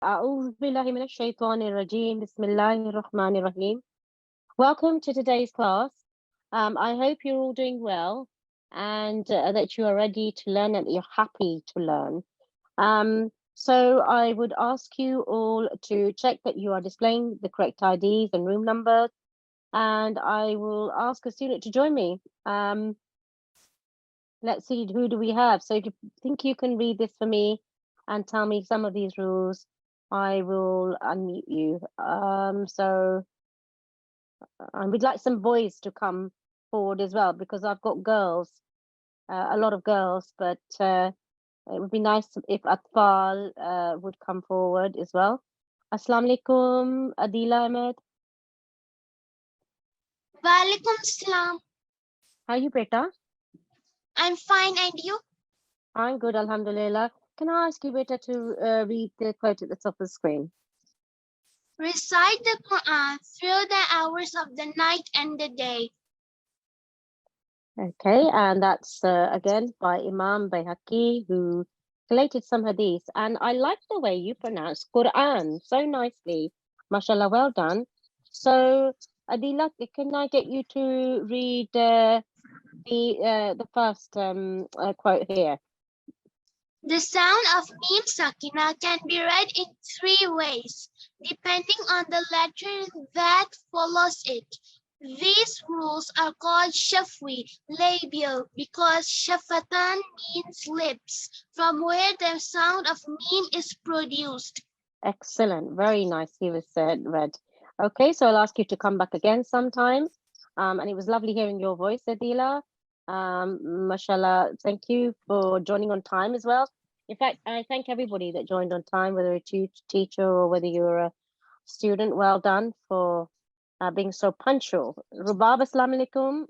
أعوذ بالله من الشيطان الرجيم. بسم الله الرحمن الرحيم. Welcome to today's class. I hope you're all doing well and that you are ready to learn and you're happy to learn. So I would ask you all to check that you are displaying the correct IDs and room numbers, and I will ask a student to join me. Let's see, who do we have? So if you think you can read this for me and tell me some of these rules, I will unmute you. We'd like some boys to come forward as well, because I've got girls, a lot of girls, but it would be nice if Atfal would come forward as well. Assalamu alaikum, Adila Ahmed. Walaikum salam. How are you, beta? I'm fine, and you? I'm good, alhamdulillah. Can I ask you, beta, to read the quote at the top of the screen? Recite the Quran through the hours of the night and the day. Okay, and that's again by Imam Bayhaqi, who collated some hadith. And I like the way you pronounce Quran so nicely. MashaAllah, well done. So, Adila, can I get you to read the first quote here? The sound of Mim Sakina can be read in three ways, depending on the letter that follows it. These rules are called Shafawi, labial, because Shafatan means lips, from where the sound of Mim is produced. Excellent, very nicely was read. Okay, so I'll ask you to come back again sometime. And it was lovely hearing your voice, Adila. Mashallah, thank you for joining on time as well. In fact, I thank everybody that joined on time, whether a teacher or whether you're a student. Well done for being so punctual. Rubab, assalamu alaikum.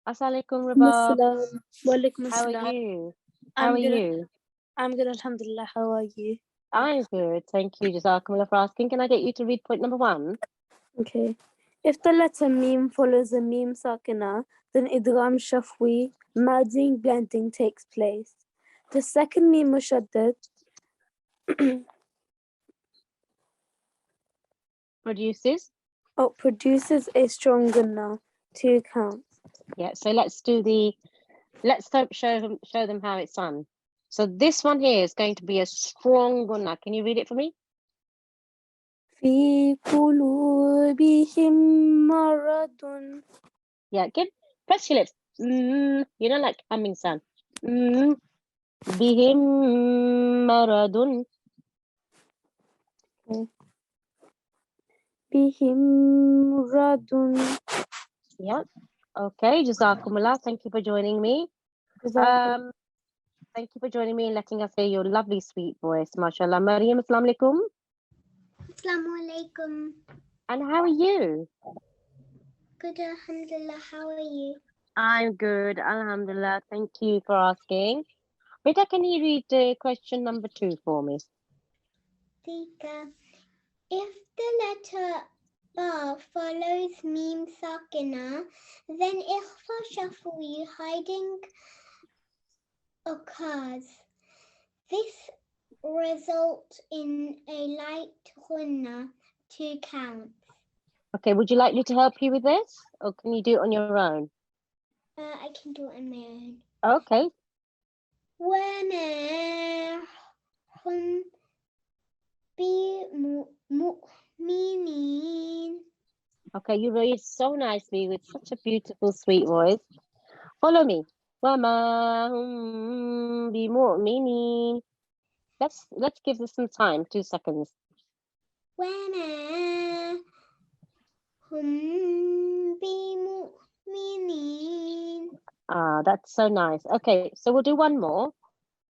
Assalamu alaikum, Rubab. Walaikum How are assalam. you? How are you? I'm good, alhamdulillah. How are you? I'm good, thank you. Jazakumullah for asking. Can I get you to read point number 1? Okay. If the letter meme follows a meme sakina, then idgham shafwi, merging, blending takes place. The second meme mushaddad produces a strong gunna, 2 counts. Yeah, so let's show them how it's done. So this one here is going to be a strong gunna. Can you read it for me? في قلوبهم مرض. Yeah, press your lips. You know, like humming sound. بهم مرض. بهم مرض. Yeah. Okay, Jazakumullah. Thank you for joining me. Thank you for joining me and letting us hear your lovely, sweet voice. MashaAllah. Maryam, assalamu alaikum. Assalamu alaikum. And how are you? Good, alhamdulillah. How are you? I'm good, alhamdulillah. Thank you for asking. Rita, can you read question number 2 for me? Tika, if the letter Ba follows Mim Sakina, then Ikhfa Shafawi hiding occurs. This results in a light ghunna, 2 counts. Okay, would you like me to help you with this? Or can you do it on your own? I can do it on my own. Okay. وَمَا هُمْ بِمُؤْمِنِينَ. Okay, you read so nicely with such a beautiful, sweet voice. Follow me. وَمَا هُمْ بِمُؤْمِنِينَ. Let's give this some time, 2 seconds. وَمَا هُمْ بِمُؤْمِنِينَ. That's so nice. Okay, so we'll do one more,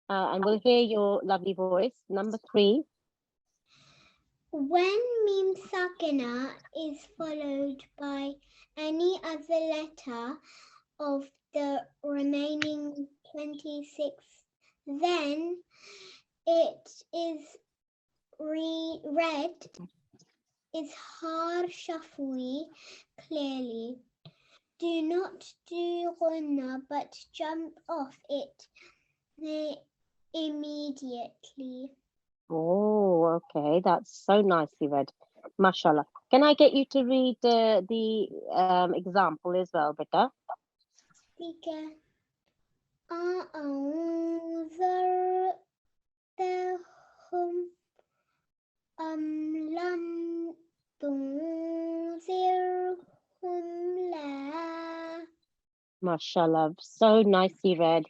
and we'll hear your lovely voice. Number 3. When Mim Sakina is followed by any other letter of the remaining 26, then it is read Izhar Shafawi clearly. Do not do ghunna, but jump off it immediately. Oh, okay. That's so nicely read. Mashallah. Can I get you to read the example as well, beta? ठीक है أأنذرتهم أم لم تنذرهم لا Mashallah. So nicely read.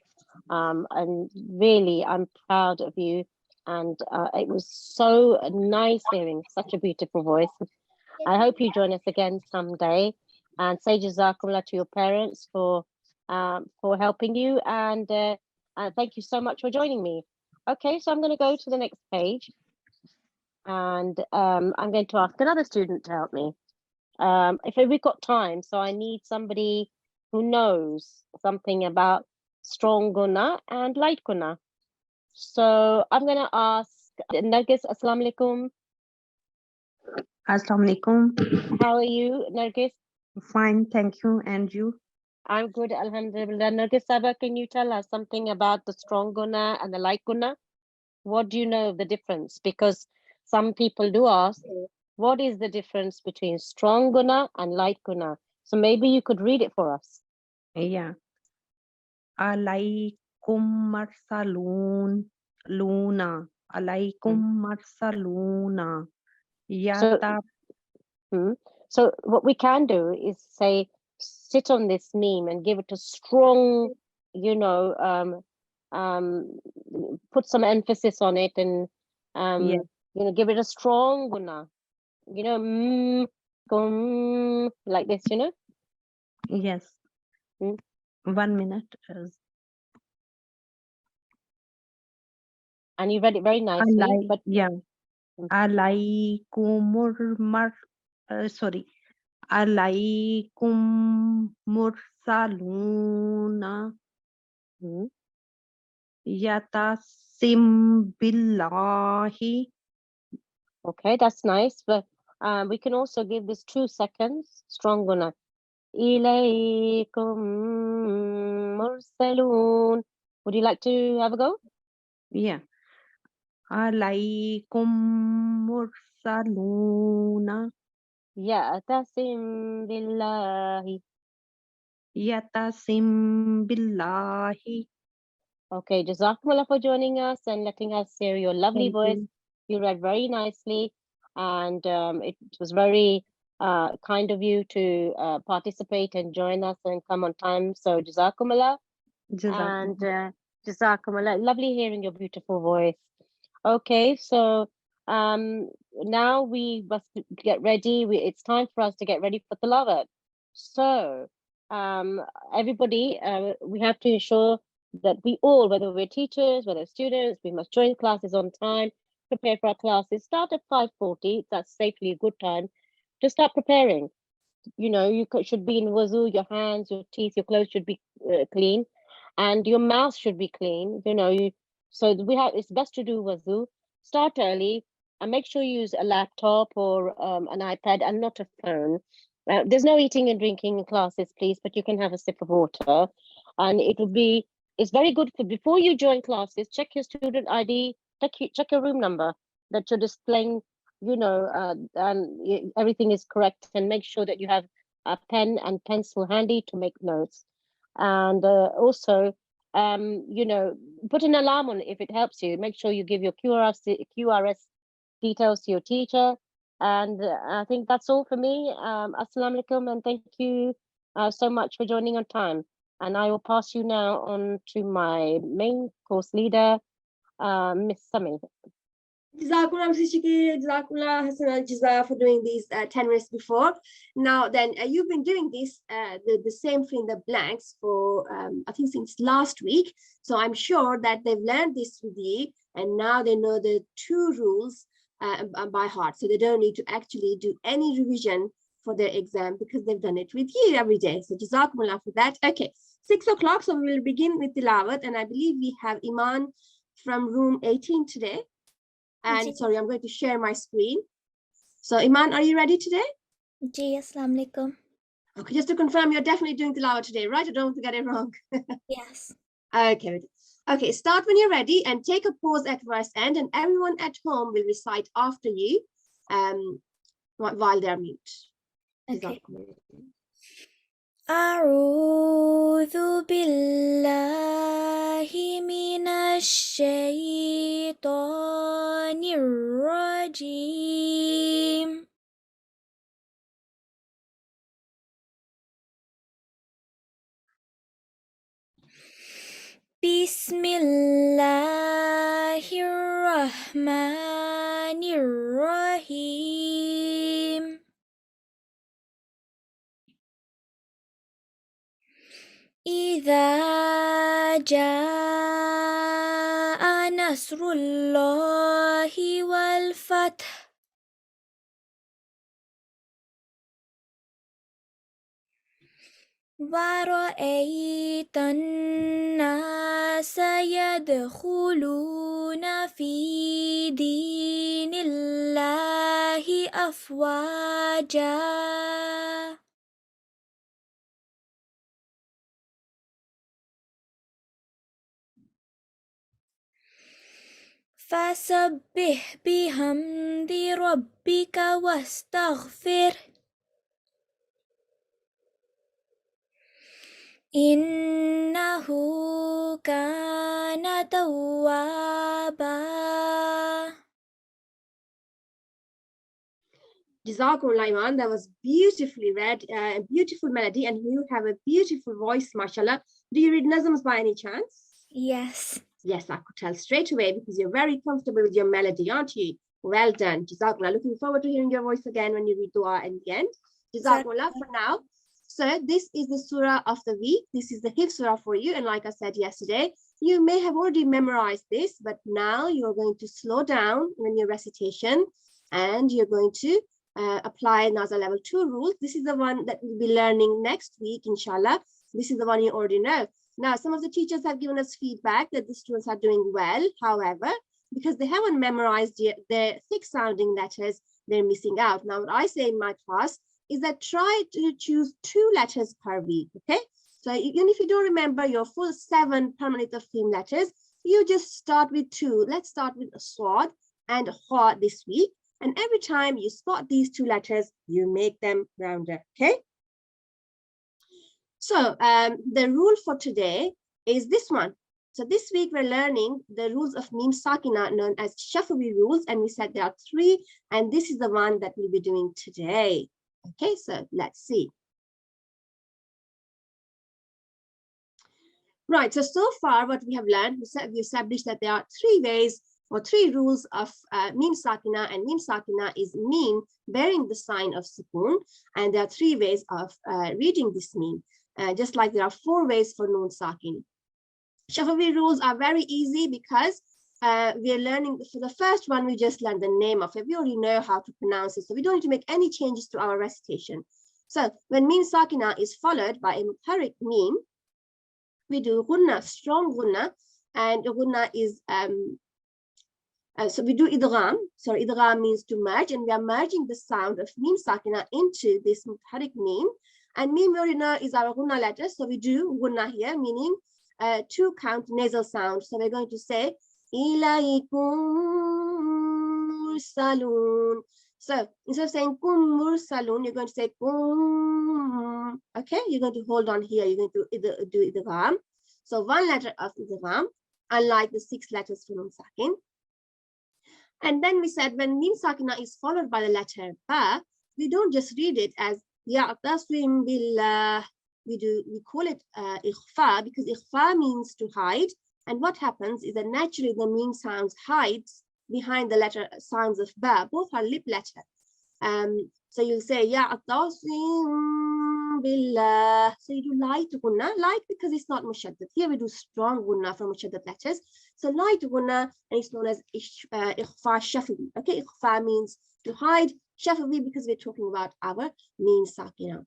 And really, I'm proud of you. And it was so nice hearing such a beautiful voice. I hope you join us again someday. And say Jazakumullah to your parents for helping you. And thank you so much for joining me. Okay, so I'm going to go to the next page. And I'm going to ask another student to help me. If we've got time, so I need somebody who knows something about strong guna and light guna. So I'm going to ask Nargis, Assalamu alaikum. Assalamu alaikum. How are you, Nargis? Fine, thank you. And you? I'm good, alhamdulillah. Nargis Saba, can you tell us something about the strong guna and the light guna? What do you know of the difference? Because some people do ask, what is the difference between strong guna and light guna? So maybe you could read it for us. Yeah. Alaikum marsalun luna. Alaikum marsaluna. Yata. So what we can do is say, sit on this meme and give it a strong, put some emphasis on it and, Yes. give it a strong guna, like this, Yes. Mm. 1 minute. And you read it very nicely, but Yeah. Sorry. Alaikum mursaluna. Yatasim billahi. okay, that's nice. But we can also give this 2 seconds, strong guna. Ilaykum mursalun. Would you like to have a go? Yeah. Alaikum mursaluna. Ya'tasim billahi. Yatasim billahi. Okay, Jazakumullah for joining us and letting us hear your lovely Thank voice. you. You read very nicely, and it was very kind of you to participate and join us and come on time. So Jazakumullah. And Jazakumullah. Lovely hearing your beautiful voice. Okay, so now we must get ready. It's time for us to get ready for Tilawat. So everybody, we have to ensure that we all, whether we're teachers, whether students, we must join classes on time, prepare for our classes. Start at 5:40. That's safely a good time to start preparing. You should be in wuzu, your hands, your teeth, your clothes should be clean, and your mouth should be clean. So it's best to do wuzu. Start early and make sure you use a laptop or an iPad and not a phone. There's no eating and drinking in classes, please, but you can have a sip of water. And it's very good for before you join classes, check your student ID, check your room number that you're displaying, and everything is correct, and make sure that you have a pen and pencil handy to make notes. And also, put an alarm on it if it helps you. Make sure you give your QRS details to your teacher. And I think that's all for me. Assalamu alaikum, and thank you so much for joining on time. And I will pass you now on to my main course leader, Miss Sami. Jazakallah, Jazakallah Hasan Jaza for doing these 10 minutes before. Now then, you've been doing this, the same fill in the blanks for, I think since last week. So I'm sure that they've learned this with you and now they know the 2 rules by heart. So they don't need to actually do any revision for their exam because they've done it with you every day. So Jazakumullah for that. Okay, 6 o'clock. So we will begin with Tilawat, and I believe we have Iman from room 18 today. And sorry, I'm going to share my screen. So Iman, are you ready today? Ji, Assalamu alaikum. Okay, just to confirm, you're definitely doing Tilawat today, right? I don't want to get it wrong. Yes. Okay. Okay, start when you're ready and take a pause at verse end, and everyone at home will recite after you while they're mute. Okay. أعوذ بالله من الشيطان الرجيم بسم الله الرحمن الرحيم إذا جاء نصر الله والفتح ورأيت الناس يدخلون في دين الله أفواجا فسبح بحمد ربك واستغفر إنه كان توابا. Jazakumullah, Iman. That was beautifully read, a beautiful melody, and you have a beautiful voice, mashallah. Do you read Nazms by any chance? Yes. Yes, I could tell straight away because you're very comfortable with your melody, aren't you? Well done. Jazakumullah. Looking forward to hearing your voice again when you read dua in the end. Jazakumullah for now. So this is the surah of the week. This is the Hifz surah for you. And like I said yesterday, you may have already memorized this, but now you're going to slow down in your recitation and you're going to apply Nazirah level 2 rules. This is the one that we'll be learning next week, inshallah. This is the one you already know. Now, some of the teachers have given us feedback that the students are doing well. However, because they haven't memorized yet their thick sounding letters, they're missing out. Now, what I say in my class is that try to choose 2 letters per week, okay? So even if you don't remember your full 7 permanent of theme letters, you just start with 2. Let's start with a sword and a ha this week. And every time you spot these 2 letters, you make them rounder, okay? So the rule for today is this one. So this week we're learning the rules of Mim Sakina known as Shafawi rules, and we said there are 3, and this is the one that we'll be doing today. Okay, so let's see. Right, so far what we have learned, we established that there are 3 ways or 3 rules of Mim Sakina, and Mim Sakina is Mim bearing the sign of Sukun, and there are 3 ways of reading this Mim, just like there are 4 ways for Noon Sakin. Shafawi rules are very easy because we are learning, for the first one, we just learned the name of it. We already know how to pronounce it, so we don't need to make any changes to our recitation. So when Mim Sakina is followed by a Mutharik Mim, we do Gunna, strong Gunna, and Gunna is, so we do Idgham. So Idgham means to merge, and we are merging the sound of Mim Sakina into this Mutharik Mim. And Mim Yorina is our Gunna letter, so we do Gunna here, meaning 2 count nasal sound. So we're going to say Ilaykum Mursalun. So instead of saying Kum Mursalun, you're going to say Kum. Okay, you're going to hold on here. You're going to do Idgham. So 1 letter of Idgham, unlike the 6 letters for Nun Sakin. And then we said when Mim Sakina is followed by the letter Ba, we don't just read it as Ya'tasim billah. We call it ikhfa, because ikhfa means to hide. And what happens is that naturally the Mim sounds hides behind the letter sounds of Ba. Both are lip letter. So you'll say Ya'tasim billah. So you do light gunna, light because it's not mushaddad. Here we do strong gunna for mushaddad letters. So light gunna, and it's known as ikhfa shafawi. Okay, ikhfa means to hide, shafawi because we're talking about our Mim Sakina.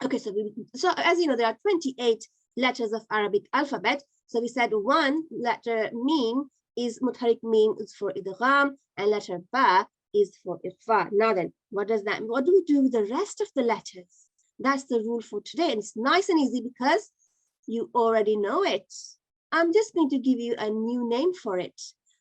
Okay, so as you know, there are 28 letters of Arabic alphabet. So we said 1 letter Mim is Mutharik Mim, is for Idgham, and letter Ba is for Ikhfa. Now then, what does that mean? What do we do with the rest of the letters? That's the rule for today. And it's nice and easy because you already know it. I'm just going to give you a new name for it.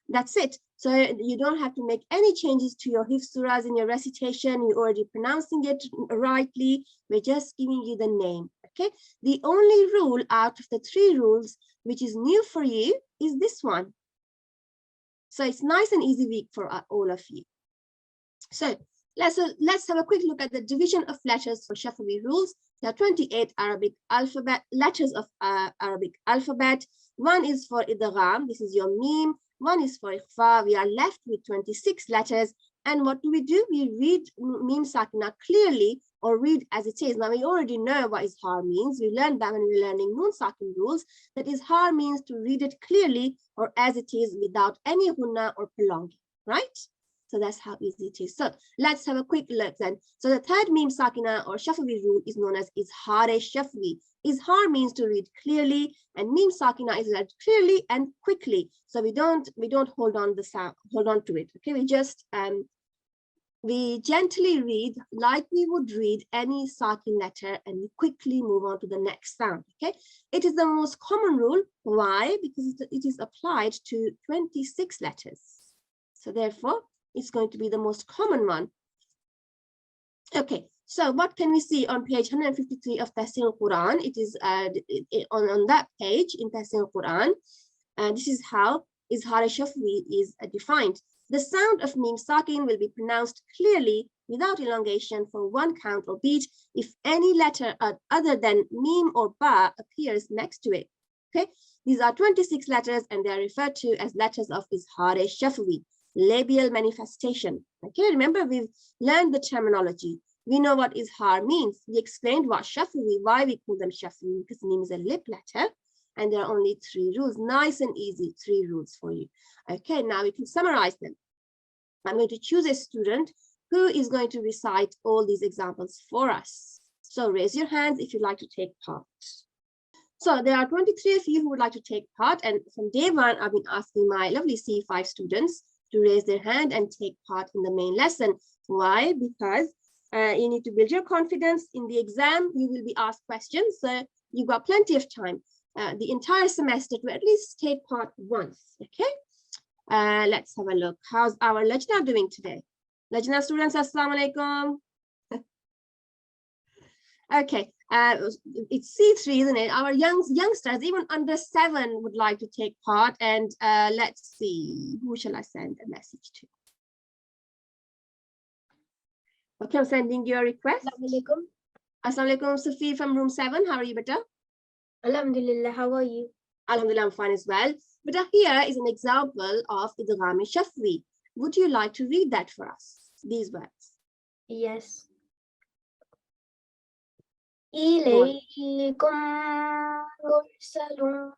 That's it. So you don't have to make any changes to your hifz surahs in your recitation. You're already pronouncing it rightly. We're just giving you the name, okay? The only rule out of the 3 rules which is new for you is this one. So it's nice and easy week for all of you. So let's have a quick look at the division of letters for Shafawi rules. There are 28 Arabic alphabet letters of Arabic alphabet. One is for idgham, this is your meme. One is for ikhfa. We are left with 26 letters. And what do? We read meme sakina clearly or read as it is. Now we already know what izhar means. We learned that when we were learning noon sakin rules, that izhar means to read it clearly or as it is without any gunna or prolonging, right? So that's how easy it is. So let's have a quick look then. So the third meme sakina or Shafawi rule is known as izhar-e-Shafawi. Izhar means to read clearly, and meme sakina is read clearly and quickly. So we don't hold on the sound, hold on to it. Okay, we just we gently read like we would read any sakin letter, and we quickly move on to the next sound. Okay, it is the most common rule. Why? Because it is applied to 26 letters. So therefore, it's going to be the most common one. Okay, so what can we see on page 153 of Talimul-Qur'an? It is on that page in Talimul-Qur'an. This is how izhar-e-Shafawi is defined. The sound of meme sakin will be pronounced clearly without elongation for 1 count or beat if any letter other than meme or ba appears next to it. Okay, these are 26 letters and they are referred to as letters of izhar-e-Shafawi. Labial manifestation. Okay, remember we've learned the terminology. We know what izhar means. We explained what Shafawi, why we call them Shafawi, because meme is a lip letter, and there are only 3 rules. Nice and easy, 3 rules for you. Okay, now we can summarize them. I'm going to choose a student who is going to recite all these examples for us. So raise your hands if you'd like to take part. So there are 23 of you who would like to take part, and from day one, I've been asking my lovely C5 students to raise their hand and take part in the main lesson. Why? Because you need to build your confidence. In the exam, you will be asked questions, so you've got plenty of time, the entire semester, to at least take part once. Okay, let's have a look. How's our Lajna doing today? Lajna students, assalamu alaikum. Okay, it's C3, isn't it? Our youngsters, even under 7, would like to take part. And let's see, who shall I send a message to? Okay, I'm sending you a request. Assalamu alaikum, Safi from room 7. How are you, beta? Alhamdulillah, how are you? Alhamdulillah, I'm fine as well. Beta, here is an example of idgham-e-Shafawi. Would you like to read that for us? These words. Yes. إليكم مرسل.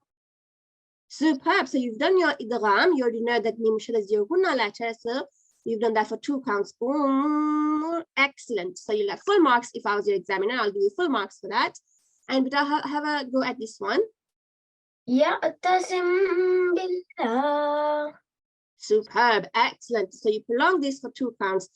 Superb. So you've done your idgham. You already know that mim shadda is your gunna letter. So you've done that for 2 counts. Excellent. So you'll have full marks. If I was your examiner, I'll give you full marks for that. And but I'll have a go at this one. يعتصم بالله. Superb. Excellent. So you prolong this for 2 counts.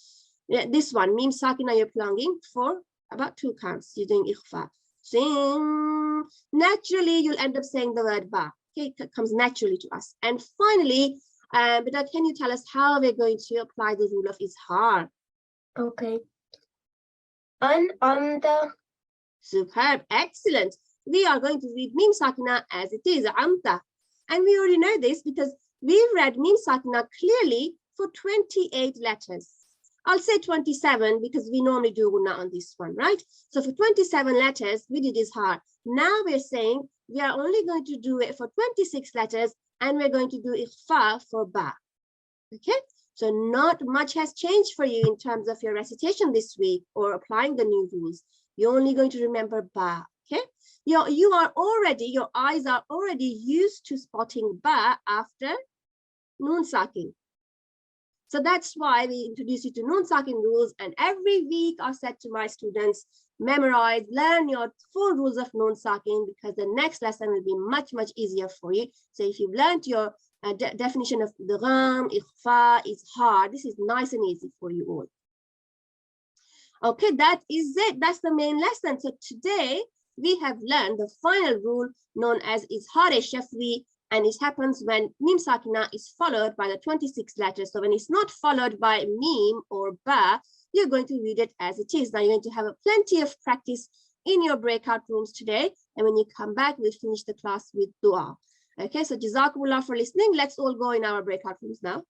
This one, mim sakina, you're prolonging for about 2 counts. You're doing ikhfa. Sing. Naturally, you'll end up saying the word ba. Okay, it comes naturally to us. And finally, but can you tell us how we're going to apply the rule of izhar? Okay. Amta. Superb. Excellent. We are going to read mim sakina as it is, amta. And we already know this because we read mim sakina clearly for 28 letters. I'll say 27 because we normally do gunna on this one, right? So for 27 letters, we did izhar. Now we're saying we are only going to do it for 26 letters and we're going to do ikhfa for ba. Okay, so not much has changed for you in terms of your recitation this week or applying the new rules. You're only going to remember ba. Okay, your eyes are already used to spotting ba after noon sakin. So that's why we introduce you to noon sakin rules, and every week I said to my students, memorize, learn your full rules of noon sakin, because the next lesson will be much easier for you. So if you've learned your definition of idgham, ikhfa, izhar, this is nice and easy for you all. Okay, that is it. That's the main lesson. So today we have learned the final rule known as izhar-e-Shafawi, And it happens when mim sakina is followed by the 26 letters. So when it's not followed by mim or ba, you're going to read it as it is. Now you're going to have plenty of practice in your breakout rooms today. And when you come back, we'll finish the class with dua. Okay, so Jazakumullah for listening. Let's all go in our breakout rooms now.